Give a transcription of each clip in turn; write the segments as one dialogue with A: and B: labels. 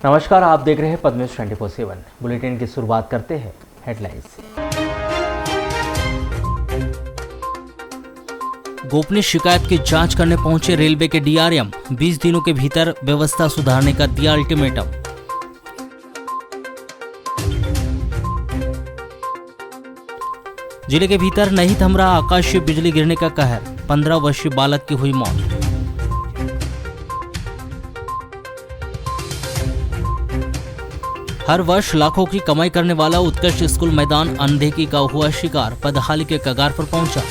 A: नमस्कार, आप देख रहे हैं पद्मेश 24/7 बुलेटिन की शुरुआत करते हैं हेडलाइंस से।
B: गोपनीय शिकायत की जांच करने पहुंचे रेलवे के डीआरएम, 20 दिनों के भीतर व्यवस्था सुधारने का दिया अल्टीमेटम। जिले के भीतर नहीं थम रहा आकाशीय बिजली गिरने का कहर, 15 वर्षीय बालक की हुई मौत। हर वर्ष लाखों की कमाई करने वाला उत्कृष्ट स्कूल मैदान अनदेखी का हुआ शिकार, बदहाली के कगार पर पहुंचा।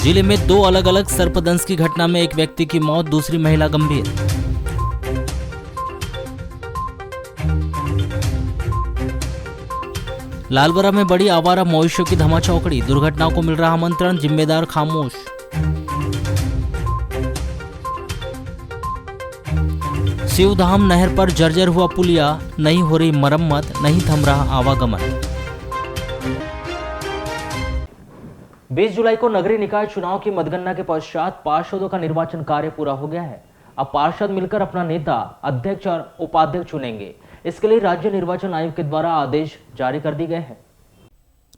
B: जिले में 2 अलग अलग सर्पदंश की घटना में एक व्यक्ति की मौत, दूसरी महिला गंभीर। लालबरा में बड़ी आवारा मवेशियों की धमाचौकड़ी, दुर्घटनाओं को मिल रहा आमंत्रण, जिम्मेदार खामोश। शिवधाम नहर पर जर्जर हुआ पुलिया, नहीं हो रही मरम्मत, नहीं थम रहा आवागमन।
A: 20 जुलाई को नगरीय निकाय चुनाव की मतगणना के पश्चात पार्षदों का निर्वाचन कार्य पूरा हो गया है। अब पार्षद मिलकर अपना नेता, अध्यक्ष और उपाध्यक्ष चुनेंगे। इसके लिए राज्य निर्वाचन आयोग के द्वारा आदेश जारी कर दिए गए हैं।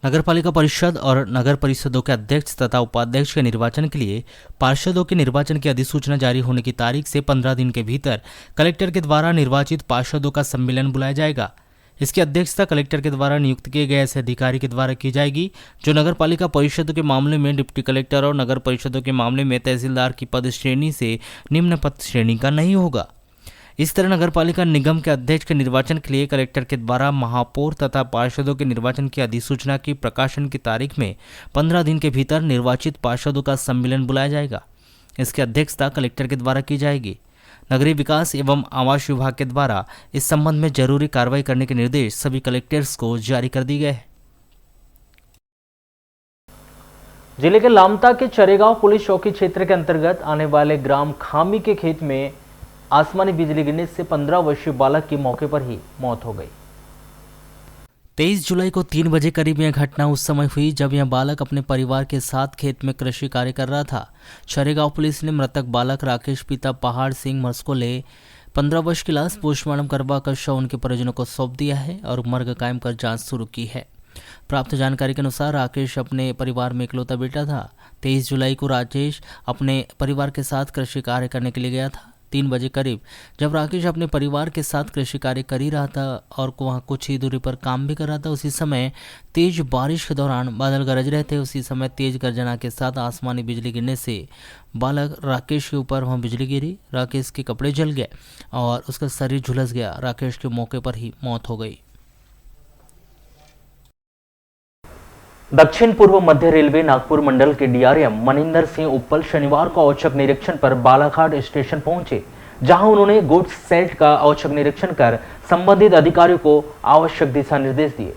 B: नगरपालिका परिषद और नगर परिषदों के अध्यक्ष तथा उपाध्यक्ष के निर्वाचन के लिए पार्षदों के निर्वाचन की अधिसूचना जारी होने की तारीख से 15 दिन के भीतर कलेक्टर के द्वारा निर्वाचित पार्षदों का सम्मेलन बुलाया जाएगा। इसकी अध्यक्षता कलेक्टर के द्वारा नियुक्त किए गए ऐसे अधिकारी के द्वारा की जाएगी जो नगरपालिका परिषदों के मामले में डिप्टी कलेक्टर और नगर परिषदों के मामले में तहसीलदार की पद श्रेणी से निम्न पद श्रेणी का नहीं होगा। इस तरह नगरपालिका निगम के अध्यक्ष के निर्वाचन के लिए कलेक्टर के द्वारा महापौर तथा पार्षदों के निर्वाचन की अधिसूचना की प्रकाशन की तारीख में 15 दिन के भीतर निर्वाचित पार्षदों का सम्मेलन बुलाया जाएगा। इसकी अध्यक्षता कलेक्टर के द्वारा की जाएगी। नगरीय विकास एवं आवास विभाग के द्वारा इस संबंध में जरूरी कार्रवाई करने के निर्देश सभी कलेक्टर्स को जारी कर दिए गए हैं।
A: जिले के लामता के चरेगांव पुलिस चौकी क्षेत्र के अंतर्गत आने वाले ग्राम खामी के खेत में आसमानी बिजली गिरने से 15 वर्षीय बालक की मौके पर ही मौत हो गई।
B: 23 जुलाई को 3 बजे करीब यह घटना उस समय हुई जब यह बालक अपने परिवार के साथ खेत में कृषि कार्य कर रहा था। चरेगांव पुलिस ने मृतक बालक राकेश पिता पहाड़ सिंह मर्स को ले 15 वर्ष की लाश पोस्टमार्टम करवाकर शव उनके परिजनों को सौंप दिया है और मर्ग कायम कर जांच शुरू की है। प्राप्त जानकारी के अनुसार राकेश अपने परिवार में इकलौता बेटा था। 23 जुलाई को राकेश अपने परिवार के साथ कृषि कार्य करने के लिए गया था। 3 बजे करीब जब राकेश अपने परिवार के साथ कृषि कार्य कर ही रहा था और वहाँ कुछ ही दूरी पर काम भी कर रहा था, उसी समय तेज बारिश के दौरान बादल गरज रहे थे। उसी समय तेज गर्जना के साथ आसमानी बिजली गिरने से बालक राकेश के ऊपर वहाँ बिजली गिरी। राकेश के कपड़े जल गए और उसका शरीर झुलस गया। राकेश के मौके पर ही मौत हो गई।
A: दक्षिण पूर्व मध्य रेलवे नागपुर मंडल के डीआरएम मनिंदर सिंह उप्पल शनिवार को औचक निरीक्षण पर बालाघाट स्टेशन पहुंचे, जहां उन्होंने गुड्स सेट का औचक निरीक्षण कर संबंधित अधिकारियों को आवश्यक दिशा निर्देश दिए।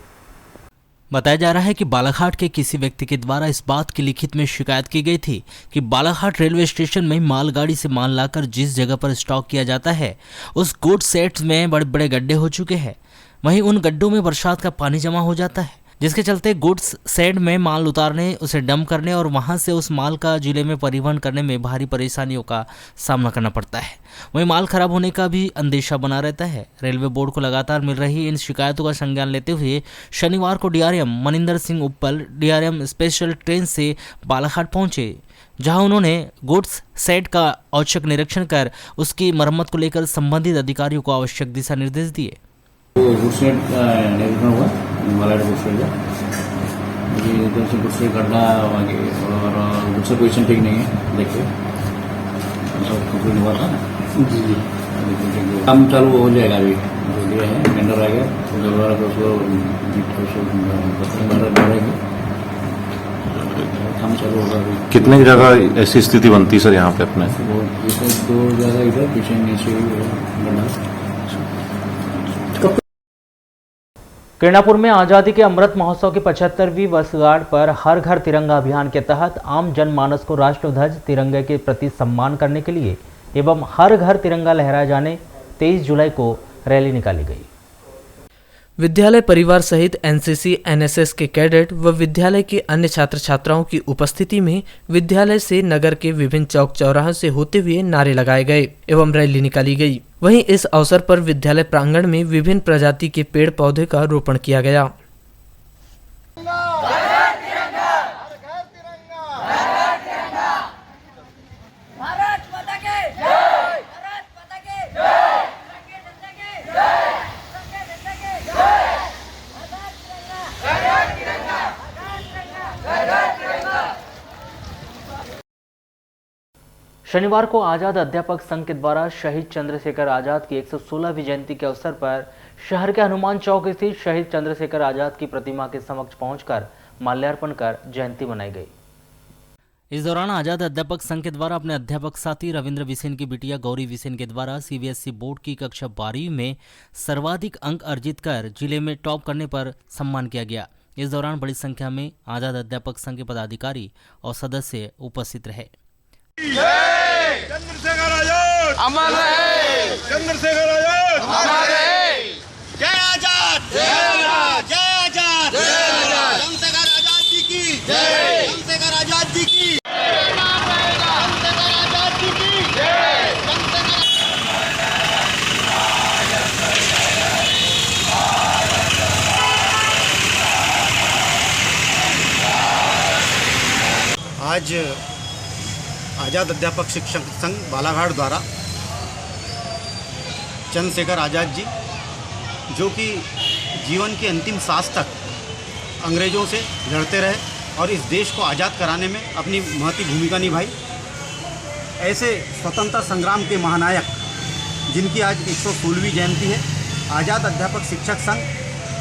B: बताया जा रहा है कि बालाघाट के किसी व्यक्ति के द्वारा इस बात की लिखित में शिकायत की गई थी कि बालाघाट रेलवे स्टेशन में मालगाड़ी से माल लाकर जिस जगह पर स्टॉक किया जाता है उस गुड्स सेट में बड़े बड़े गड्ढे हो चुके हैं। वहीं उन गड्ढों में बरसात का पानी जमा हो जाता है, जिसके चलते गुड्स शेड में माल उतारने, उसे डंप करने और वहां से उस माल का जिले में परिवहन करने में भारी परेशानियों का सामना करना पड़ता है। वहीं माल खराब होने का भी अंदेशा बना रहता है। रेलवे बोर्ड को लगातार मिल रही इन शिकायतों का संज्ञान लेते हुए शनिवार को डीआरएम मनिंदर सिंह उप्पल डीआरएम स्पेशल ट्रेन से बालाघाट पहुंचे, जहां उन्होंने गुड्स शेड का औचक निरीक्षण कर उसकी मरम्मत को लेकर संबंधित अधिकारियों को आवश्यक दिशा निर्देश दिए।
C: गुड्स सेट निरीक्षण हुआ बालाघाट गुड्स सेट का, इधर से गुड्स सेट गड्ढा और गुड्स सेट पोजिशन ठीक नहीं है। देखिए सब कंप्लीट हुआ था जी जी, काम चालू हो जाएगा। अभी जो है टेंडर आएगा तो दोबारा तो उसको काम चालू होगा।
D: कितनी जगह ऐसी स्थिति बनती सर यहाँ पे अपने?
C: 2 जगह इधर पीछे नीचे बना।
A: किरणापुर में आजादी के अमृत महोत्सव की 75वीं वर्षगांठ पर हर घर तिरंगा अभियान के तहत आम जनमानस को राष्ट्रध्वज तिरंगे के प्रति सम्मान करने के लिए एवं हर घर तिरंगा लहराए जाने 23 जुलाई को रैली निकाली गई।
B: विद्यालय परिवार सहित एनसीसी, एनएसएस के कैडेट व विद्यालय के अन्य छात्र छात्राओं की उपस्थिति में विद्यालय से नगर के विभिन्न चौक चौराहों से होते हुए नारे लगाए गए एवं रैली निकाली गई। वहीं इस अवसर पर विद्यालय प्रांगण में विभिन्न प्रजाति के पेड़ पौधे का रोपण किया गया।
A: शनिवार को आजाद अध्यापक संघ के द्वारा शहीद चंद्रशेखर आजाद की 116वीं जयंती के अवसर पर शहर के हनुमान चौक स्थित शहीद चंद्रशेखर आजाद की प्रतिमा के समक्ष पहुंचकर माल्यार्पण कर जयंती मनाई गई।
B: इस दौरान आजाद अध्यापक संघ के द्वारा अपने अध्यापक साथी रविंद्र बिसेन की बिटिया गौरी बिसेन के द्वारा सीबीएसई बोर्ड की कक्षा 12वीं में सर्वाधिक अंक अर्जित कर जिले में टॉप करने पर सम्मान किया गया। इस दौरान बड़ी संख्या में आजाद अध्यापक संघ के पदाधिकारी और सदस्य उपस्थित रहे।
E: चंद्रशेखर आजाद अमर रहे, चंद्रशेखर आजाद अमर रहे। जय आजाद, जय आजाद, जय आजाद, जय आजाद। चंद्रशेखर आजाद जी की जय, चंद्रशेखर आजाद जी की चंद्रशेखर आजाद जी की जय।
F: आज आज़ाद अध्यापक शिक्षक संघ बालाघाट द्वारा चंद्रशेखर आज़ाद जी, जो कि जीवन के अंतिम सांस तक अंग्रेज़ों से लड़ते रहे और इस देश को आज़ाद कराने में अपनी महती भूमिका निभाई, ऐसे स्वतंत्रता संग्राम के महानायक जिनकी आज 116वीं जयंती है, आज़ाद अध्यापक शिक्षक संघ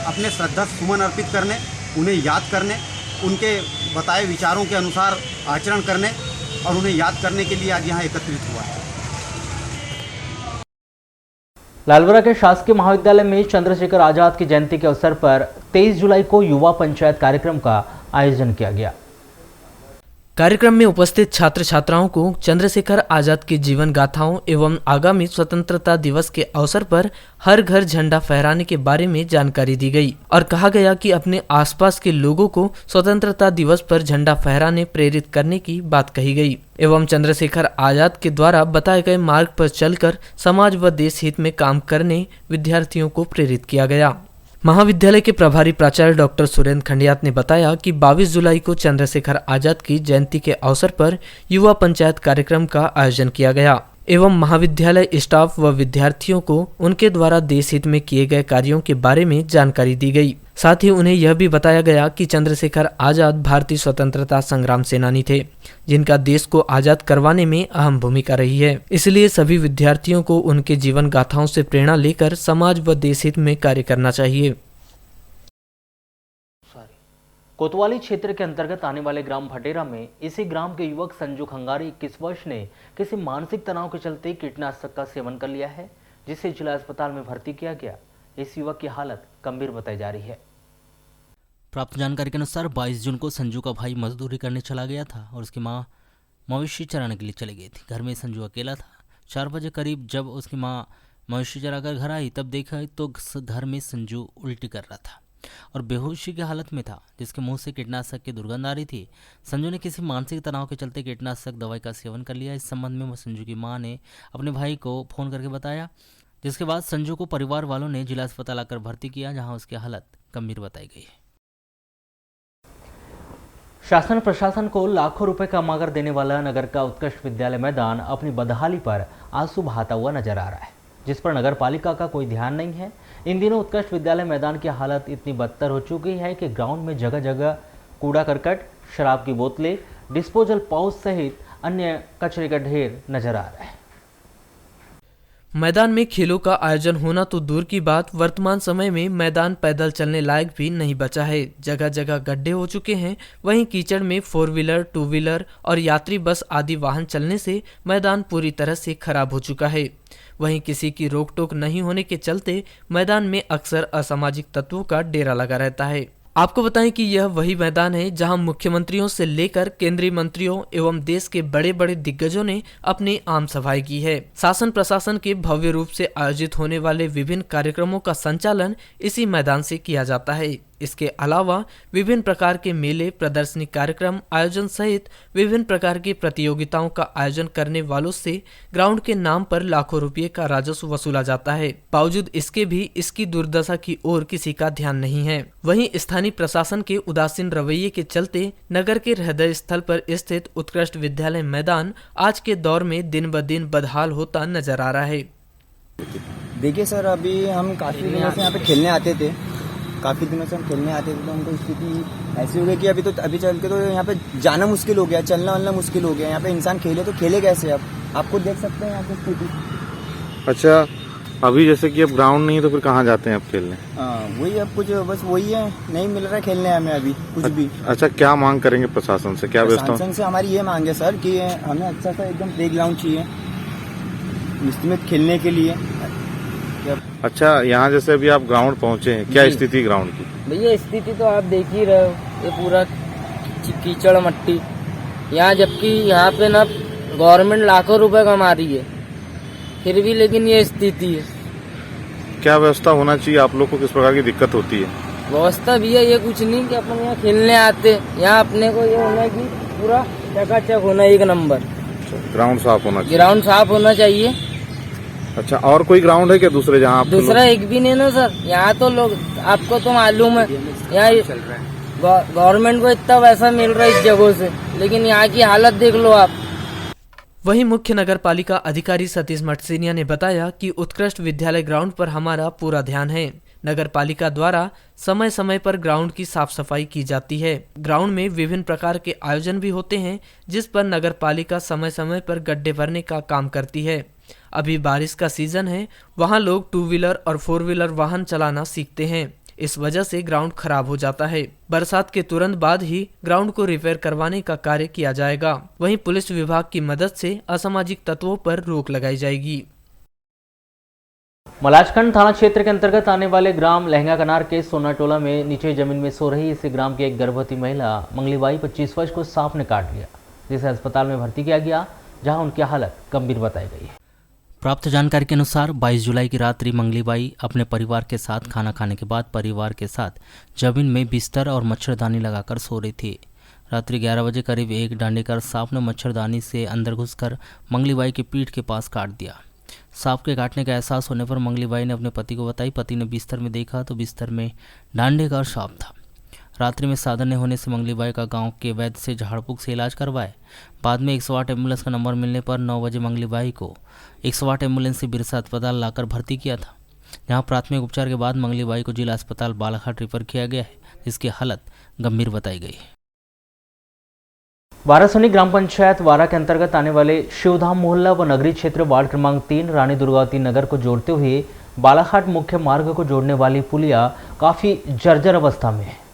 F: अपने श्रद्धा सुमन अर्पित करने, उन्हें याद करने, उनके बताए विचारों के अनुसार आचरण करने और उन्हें याद करने के लिए आज यहाँ एकत्रित हुआ है।
A: लालगोरा के शासकीय महाविद्यालय में चंद्रशेखर आजाद की जयंती के अवसर पर 23 जुलाई को युवा पंचायत कार्यक्रम का आयोजन किया गया।
B: कार्यक्रम में उपस्थित छात्र छात्राओं को चंद्रशेखर आजाद की जीवन गाथाओं एवं आगामी स्वतंत्रता दिवस के अवसर पर हर घर झंडा फहराने के बारे में जानकारी दी गई और कहा गया कि अपने आसपास के लोगों को स्वतंत्रता दिवस पर झंडा फहराने प्रेरित करने की बात कही गई एवं चंद्रशेखर आजाद के द्वारा बताए गए मार्ग पर चलकर समाज व देश हित में काम करने विद्यार्थियों को प्रेरित किया गया। महाविद्यालय के प्रभारी प्राचार्य डॉक्टर सुरेंद्र खंडियात ने बताया कि 22 जुलाई को चंद्रशेखर आजाद की जयंती के अवसर पर युवा पंचायत कार्यक्रम का आयोजन किया गया एवं महाविद्यालय स्टाफ व विद्यार्थियों को उनके द्वारा देश हित में किए गए कार्यों के बारे में जानकारी दी गई। साथ ही उन्हें यह भी बताया गया कि चंद्रशेखर आजाद भारतीय स्वतंत्रता संग्राम सेनानी थे, जिनका देश को आजाद करवाने में अहम भूमिका रही है। इसलिए सभी विद्यार्थियों को उनके जीवन गाथाओं से प्रेरणा लेकर समाज व देश हित में कार्य करना चाहिए।
A: कोतवाली क्षेत्र के अंतर्गत आने वाले ग्राम भटेरा में इसी ग्राम के युवक संजू खंगारी 21 वर्ष ने किसी मानसिक तनाव के चलते कीटनाशक का सेवन कर लिया है, जिसे जिला अस्पताल में भर्ती किया गया। इस युवक की हालत गंभीर बताई जा रही है।
B: प्राप्त जानकारी के अनुसार 22 जून को संजू का भाई मजदूरी करने चला गया था और उसकी मां मवेशी चराने के लिए चली गई थी। घर में संजू अकेला था। 4 बजे करीब जब उसकी मां मवेशी चराकर घर आई तब देखा तो घर में संजू उल्टी कर रहा था और बेहोशी की हालत में था, जिसके मुंह से कीटनाशक की दुर्गंध आ रही थी। संजू ने किसी मानसिक तनाव के चलते कीटनाशक दवाई का सेवन कर लिया। इस संबंध में संजू की मां ने अपने भाई को फोन करके बताया, जिसके बाद संजू को परिवार वालों ने जिला अस्पताल आकर भर्ती किया, जहां उसकी हालत गंभीर बताई गई है।
A: शासन प्रशासन को लाखों रुपए कमाकर देने वाला नगर का उत्कृष्ट विद्यालय मैदान अपनी बदहाली पर आंसू बहाता हुआ नजर आ रहा है, जिस पर नगर पालिका का कोई ध्यान नहीं है। इन दिनों उत्कृष्ट विद्यालय मैदान की हालत इतनी बदतर हो चुकी है कि ग्राउंड में जगह जगह कूड़ा करकट, शराब की बोतलें, डिस्पोजल पाउच सहित अन्य कचरे का ढेर नजर आ रहा है।
B: मैदान में खेलों का आयोजन होना तो दूर की बात, वर्तमान समय में मैदान पैदल चलने लायक भी नहीं बचा है। जगह जगह गड्ढे हो चुके हैं। वहीं कीचड़ में 4 व्हीलर, 2 व्हीलर और यात्री बस आदि वाहन चलने से मैदान पूरी तरह से खराब हो चुका है। वहीं किसी की रोक टोक नहीं होने के चलते मैदान में अक्सर असामाजिक तत्वों का डेरा लगा रहता है।
G: आपको बताएं कि यह वही मैदान है जहां मुख्यमंत्रियों से लेकर केंद्रीय मंत्रियों एवं देश के बड़े बड़े दिग्गजों ने अपनी आम सभाएं की है। शासन प्रशासन के भव्य रूप से आयोजित होने वाले विभिन्न कार्यक्रमों का संचालन इसी मैदान से किया जाता है। इसके अलावा विभिन्न प्रकार के मेले, प्रदर्शनी कार्यक्रम आयोजन सहित विभिन्न प्रकार की प्रतियोगिताओं का आयोजन करने वालों से ग्राउंड के नाम पर लाखों रुपये का राजस्व वसूला जाता है। बावजूद इसके भी इसकी दुर्दशा की ओर किसी का ध्यान नहीं है। वहीं स्थानीय प्रशासन के उदासीन रवैये के चलते नगर के हृदय स्थल पर स्थित उत्कृष्ट विद्यालय मैदान आज के दौर में दिन ब दिन बदहाल होता नजर आ रहा है।
H: देखिए सर, अभी हम काफ़ी दिनों से यहाँ पे खेलने आते थे, तो हमको स्थिति ऐसी हो गई कि अभी चल के तो यहाँ पे जाना मुश्किल हो गया, चलना वलना मुश्किल हो गया। यहाँ पे इंसान खेले तो खेले कैसे? अब आप खुद देख सकते हैं यहाँ की स्थिति।
D: अच्छा, अभी जैसे कि अब ग्राउंड नहीं है तो फिर कहाँ जाते हैं आप खेलने?
H: वही अब कुछ बस वही है, नहीं मिल रहा है खेलने हमें अभी कुछ भी।
D: अच्छा, क्या मांग करेंगे प्रशासन से? क्या व्यवस्था?
H: प्रशासन से हमारी ये मांग है सर कि हमें अच्छा सा एकदम प्ले ग्राउंड चाहिए निश्चित खेलने के लिए।
D: अच्छा, यहाँ जैसे अभी आप ग्राउंड पहुँचे हैं, क्या स्थिति ग्राउंड की?
I: भैया स्थिति तो आप देख ही रहे हो, ये पूरा कीचड़ मट्टी यहाँ, जबकि यहाँ पे ना गवर्नमेंट लाखों रुपए कमा रही है, फिर भी लेकिन ये स्थिति है।
D: क्या व्यवस्था होना चाहिए? आप लोग को किस प्रकार की दिक्कत होती है?
I: व्यवस्था भैया ये कुछ नहीं कि अपन यहाँ खेलने आते, यहाँ अपने को ये होना कि पूरा चकाचक होना, एक नंबर
D: ग्राउंड साफ होना चाहिए।
I: ग्राउंड साफ होना चाहिए।
D: अच्छा, और कोई ग्राउंड है क्या दूसरे जहाँ आप?
I: दूसरा एक भी नहीं ना सर, यहाँ तो लोग, आपको तो मालूम है यहाँ गवर्नमेंट को इतना पैसा मिल रहा है इस जगहों से, लेकिन यहाँ की हालत देख लो आप।
G: वहीं मुख्य नगर पालिका अधिकारी सतीश मटसेनिया ने बताया कि उत्कृष्ट विद्यालय ग्राउंड पर हमारा पूरा ध्यान है। नगर पालिका द्वारा समय समय पर ग्राउंड की साफ सफाई की जाती है। ग्राउंड में विभिन्न प्रकार के आयोजन भी होते हैं, जिस पर नगर पालिका समय समय पर गड्ढे भरने का काम करती है। अभी बारिश का सीजन है, वहां लोग 2 व्हीलर और 4 व्हीलर वाहन चलाना सीखते हैं, इस वजह से ग्राउंड खराब हो जाता है। बरसात के तुरंत बाद ही ग्राउंड को रिपेयर करवाने का कार्य किया जाएगा। वहीं पुलिस विभाग की मदद से असामाजिक तत्वों पर रोक लगाई जाएगी।
A: मलाजखंड थाना क्षेत्र के अंतर्गत आने वाले ग्राम लहंगा कनार के सोनाटोला में नीचे जमीन में सो रही इसी ग्राम की एक गर्भवती महिला मंगलीबाई 25 वर्ष को सांप ने काट लिया, जिसे अस्पताल में भर्ती किया गया, जहां उनकी हालत गंभीर बताई गई है।
B: प्राप्त जानकारी के अनुसार 22 जुलाई की रात्रि मंगलीबाई अपने परिवार के साथ खाना खाने के बाद परिवार के साथ जमीन में बिस्तर और मच्छरदानी लगाकर सो रही थी। रात्रि 11 बजे करीब एक डांडीकार सांप ने मच्छरदानी से अंदर घुसकर मंगलीबाई की पीठ के पास काट दिया। सांप के काटने का एहसास होने पर मंगलीबाई ने अपने पति को बताई। पति ने बिस्तर में देखा तो बिस्तर में डांडीकार सांप था। रात्रि में साधन नहीं होने से मंगलीबाई का गांव के वैद्य से झाड़ फूक से इलाज करवाए। बाद में 108 एम्बुलेंस का नंबर मिलने पर 9 बजे मंगलीबाई को 108 एम्बुलेंस से बिरसा अस्पताल लाकर भर्ती किया था, जहां प्राथमिक उपचार के बाद मंगलीबाई को जिला अस्पताल बालाघाट रेफर किया गया है, जिसकी हालत गंभीर बताई गई है।
A: वारासनी ग्राम पंचायत वारा के अंतर्गत आने वाले शिवधाम मोहल्ला व नगरीय क्षेत्र वार्ड क्रमांक 3 रानी दुर्गावती नगर को जोड़ते हुए बालाघाट मुख्य मार्ग को जोड़ने वाली पुलिया काफी जर्जर अवस्था में है।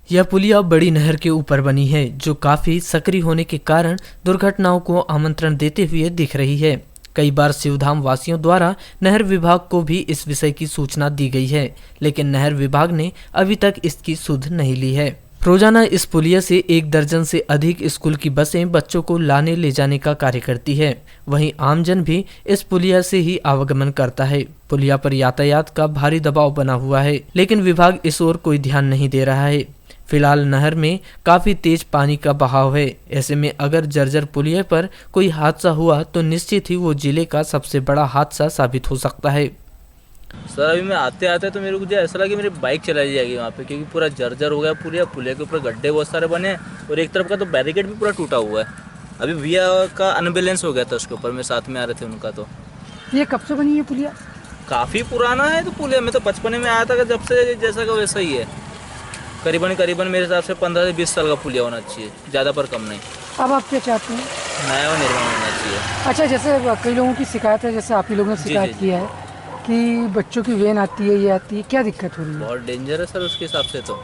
G: यह पुलिया बड़ी नहर के ऊपर बनी है, जो काफी सक्रिय होने के कारण दुर्घटनाओं को आमंत्रण देते हुए दिख रही है। कई बार शिवधाम वासियों द्वारा नहर विभाग को भी इस विषय की सूचना दी गई है, लेकिन नहर विभाग ने अभी तक इसकी सुध नहीं ली है। रोजाना इस पुलिया से 1 दर्जन से अधिक स्कूल की बसें बच्चों को लाने ले जाने का कार्य करती है। वहीं आमजन भी इस पुलिया से ही आवागमन करता है। पुलिया पर यातायात का भारी दबाव बना हुआ है, लेकिन विभाग इस ओर कोई ध्यान नहीं दे रहा है। फिलहाल नहर में काफी तेज पानी का बहाव है। ऐसे में अगर जर्जर पुलिया पर कोई हादसा हुआ तो निश्चित ही वो जिले का सबसे बड़ा हादसा साबित हो सकता है।
J: सर अभी मैं आते आते तो मेरे को जो ऐसा लगा कि मेरी बाइक चलाई जाएगी वहाँ पे, क्योंकि पूरा जर्जर हो गया। पुलिया के ऊपर गड्ढे बहुत सारे बने और एक तरफ का तो बैरिकेड भी पूरा टूटा हुआ है। अभी भैया का अनबैलेंस हो गया था उसके ऊपर, मेरे साथ में आ रहे थे उनका। तो
K: ये कब से बनी है पुलिया?
J: काफ़ी पुराना है तो पुलिया, मैं तो बचपने में आया था, जब से जैसा का वैसा ही है। करीबन मेरे हिसाब से 15 से 20 साल का पुलिया होना चाहिए, ज़्यादा पर कम नहीं।
K: अब आप क्या चाहते हैं?
J: नया और निर्माण होना चाहिए।
K: अच्छा, जैसे कई लोगों की शिकायत है, जैसे आप ही लोगों ने शिकायत किया है कि बच्चों की वैन आती है, ये आती है, क्या दिक्कत हो रही है?
J: बहुत डेंजर है सर उसके हिसाब से। तो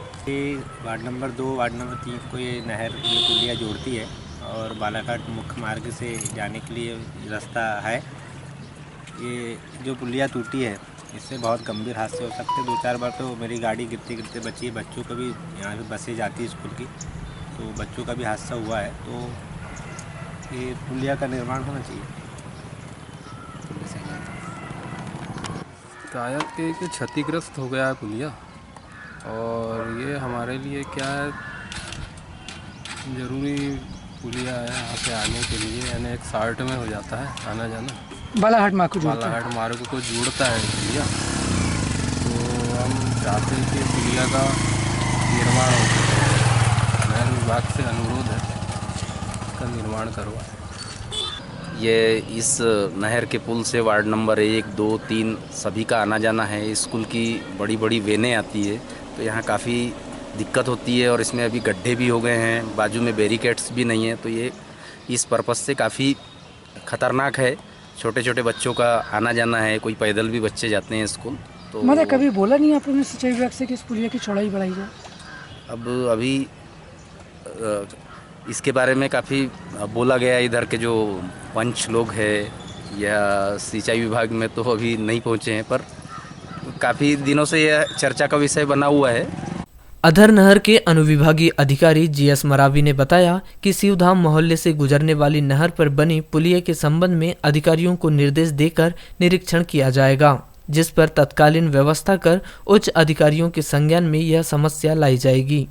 L: वार्ड नंबर 2 वार्ड नंबर 3 को ये नहर पुलिया जोड़ती है और बालाघाट मुख्य मार्ग से जाने के लिए रास्ता है। ये जो पुलिया टूटी है इससे बहुत गंभीर हादसे हो सकते हैं। 2-4 बार तो मेरी गाड़ी गिरते गिरते बची है। बच्चों का भी यहाँ से बसें जाती है स्कूल की, तो बच्चों का भी हादसा हुआ है। तो ये पुलिया का निर्माण होना चाहिए।
M: शिकायत के कि क्षतिग्रस्त हो गया है पुलिया, और ये हमारे लिए क्या है, ज़रूरी पुलिया है यहाँ पे आने के लिए, यानी एक साल्ट में हो जाता है आना जाना।
K: बालाघाट मार्ग को जोड़ता है।
M: बालाघाट मार्ग को जोड़ता है पुलिया, तो हम चाहते हैं कि पुलिया का निर्माण हो। नहर विभाग से अनुरोध है इसका निर्माण करवाएं।
N: ये इस नहर के पुल से वार्ड नंबर 1, 2, 3 सभी का आना जाना है। स्कूल की बड़ी बड़ी वेनें आती है, तो यहाँ काफ़ी दिक्कत होती है, और इसमें अभी गड्ढे भी हो गए हैं, बाजू में बैरिकेड्स भी नहीं है, तो ये इस पर्पस से काफ़ी ख़तरनाक है। छोटे छोटे बच्चों का आना जाना है, कोई पैदल भी बच्चे जाते हैं स्कूल। तो
K: मतलब कभी बोला नहीं आप लोगों ने सिंचाई विभाग से कि इस पुलिया की चौड़ाई बढ़ाई जाए?
N: अब अभी इसके बारे में काफ़ी बोला गया, इधर के जो पंच लोग हैं या सिंचाई विभाग में तो अभी नहीं पहुँचे हैं, पर काफ़ी दिनों से यह चर्चा का विषय बना हुआ है।
G: अधर नहर के अनुविभागीय अधिकारी जीएस मरावी ने बताया कि शिवधाम मोहल्ले से गुजरने वाली नहर पर बनी पुलिया के संबंध में अधिकारियों को निर्देश देकर निरीक्षण किया जाएगा, जिस पर तत्कालीन व्यवस्था कर उच्च अधिकारियों के संज्ञान में यह समस्या लाई जाएगी।